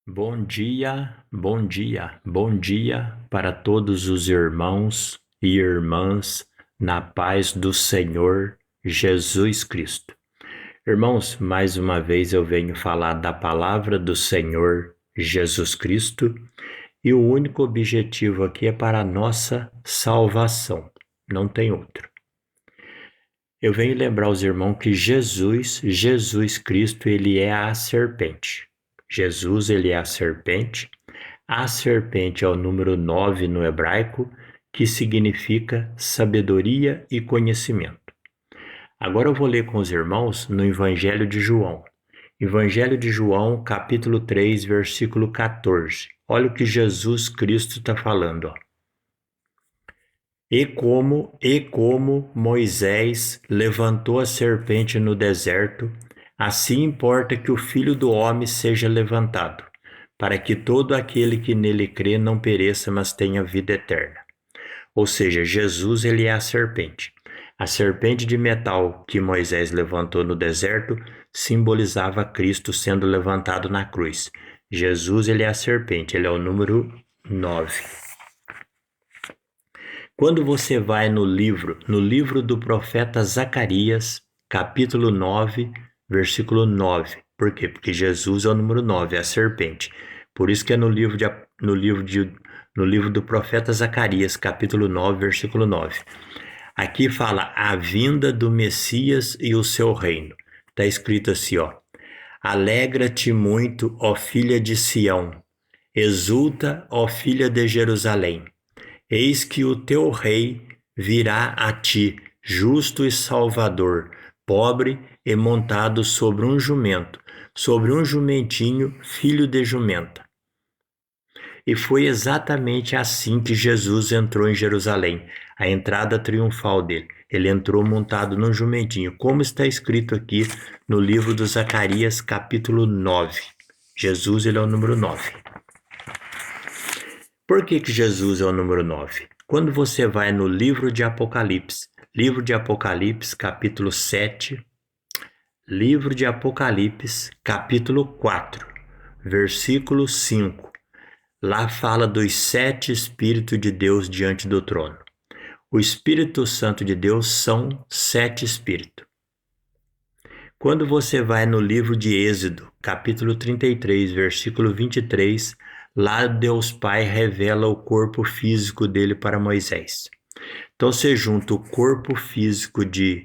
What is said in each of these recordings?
Bom dia, bom dia para todos os irmãos e irmãs na paz do Senhor Jesus Cristo. Irmãos, mais uma vez eu venho falar da palavra do Senhor Jesus Cristo e o único objetivo aqui é para a nossa salvação, não tem outro. Eu venho lembrar aos irmãos que Jesus Cristo, ele é a serpente. Jesus, ele é a serpente. A serpente é o número 9 no hebraico, que significa sabedoria e conhecimento. Agora eu vou ler com os irmãos no Evangelho de João. Evangelho de João, capítulo 3, versículo 14. Olha o que Jesus Cristo está falando, ó. E como Moisés levantou a serpente no deserto, assim importa que o Filho do Homem seja levantado, para que todo aquele que nele crê não pereça, mas tenha vida eterna. Ou seja, Jesus, ele é a serpente. A serpente de metal que Moisés levantou no deserto simbolizava Cristo sendo levantado na cruz. Jesus, ele é a serpente, ele é o número 9. Quando você vai no livro do profeta Zacarias, capítulo 9, versículo 9. Por quê? Porque Jesus é o número 9, é a serpente. Por isso que é no livro do profeta Zacarias, capítulo 9, versículo 9. Aqui fala a vinda do Messias e o seu reino. Está escrito assim, ó. Alegra-te muito, ó filha de Sião. Exulta, ó filha de Jerusalém. Eis que o teu rei virá a ti, justo e salvador, pobre e montado sobre um jumento, sobre um jumentinho, filho de jumenta. E foi exatamente assim que Jesus entrou em Jerusalém, a entrada triunfal dele. Ele entrou montado num jumentinho, como está escrito aqui no livro do Zacarias, capítulo 9. Jesus, ele é o número 9. Por que Jesus é o número 9? Quando você vai no livro de Apocalipse, capítulo 7, livro de Apocalipse, capítulo 4, versículo 5, lá fala dos 7 Espíritos de Deus diante do trono. O Espírito Santo de Deus são 7 Espíritos. Quando você vai no livro de Êxodo, capítulo 33, versículo 23, lá Deus Pai revela o corpo físico dele para Moisés. Então você junta o corpo físico de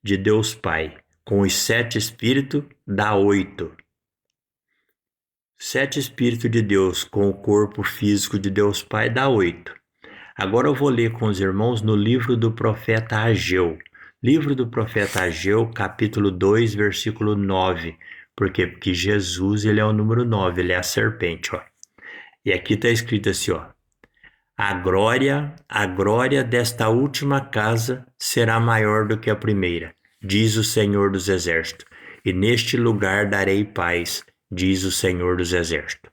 Deus Pai com os 7 Espíritos, dá 8. 7 Espíritos de Deus com o corpo físico de Deus Pai dá 8. Agora eu vou ler com os irmãos no livro do profeta Ageu. Livro do profeta Ageu, capítulo 2, versículo 9. Por quê? Porque Jesus, ele é o número 9, ele é a serpente, ó. E aqui está escrito assim, ó. A glória desta última casa será maior do que a primeira, diz o Senhor dos Exércitos. E neste lugar darei paz, diz o Senhor dos Exércitos.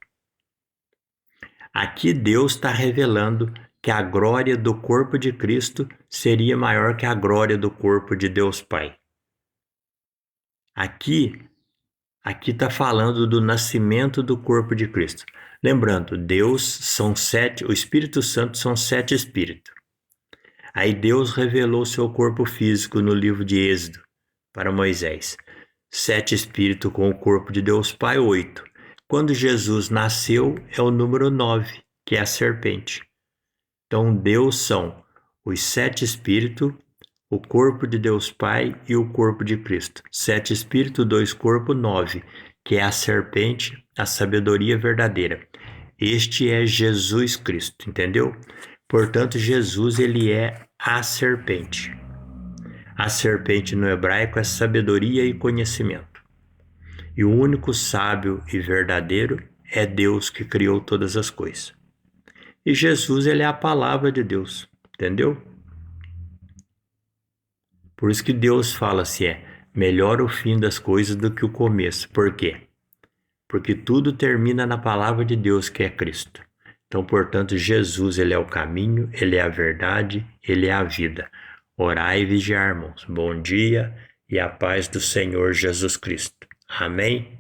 Aqui Deus está revelando que a glória do corpo de Cristo seria maior que a glória do corpo de Deus Pai. Aqui está falando do nascimento do corpo de Cristo. Lembrando, Deus são 7, o Espírito Santo são 7 Espíritos. Aí Deus revelou seu corpo físico no livro de Êxodo para Moisés. 7 Espíritos com o corpo de Deus Pai, 8. Quando Jesus nasceu, é o número 9, que é a serpente. Então, Deus são os 7 Espíritos, o corpo de Deus Pai e o corpo de Cristo. 7 Espíritos, 2 corpos, 9, que é a serpente, a sabedoria verdadeira. Este é Jesus Cristo, entendeu? Portanto, Jesus, ele é a serpente. A serpente no hebraico é sabedoria e conhecimento. E o único sábio e verdadeiro é Deus que criou todas as coisas. E Jesus, ele é a palavra de Deus, entendeu? Por isso que Deus fala assim, melhor o fim das coisas do que o começo. Por quê? Porque tudo termina na palavra de Deus, que é Cristo. Então, portanto, Jesus, ele é o caminho, ele é a verdade, ele é a vida. Orai e vigiar, irmãos. Bom dia e a paz do Senhor Jesus Cristo. Amém?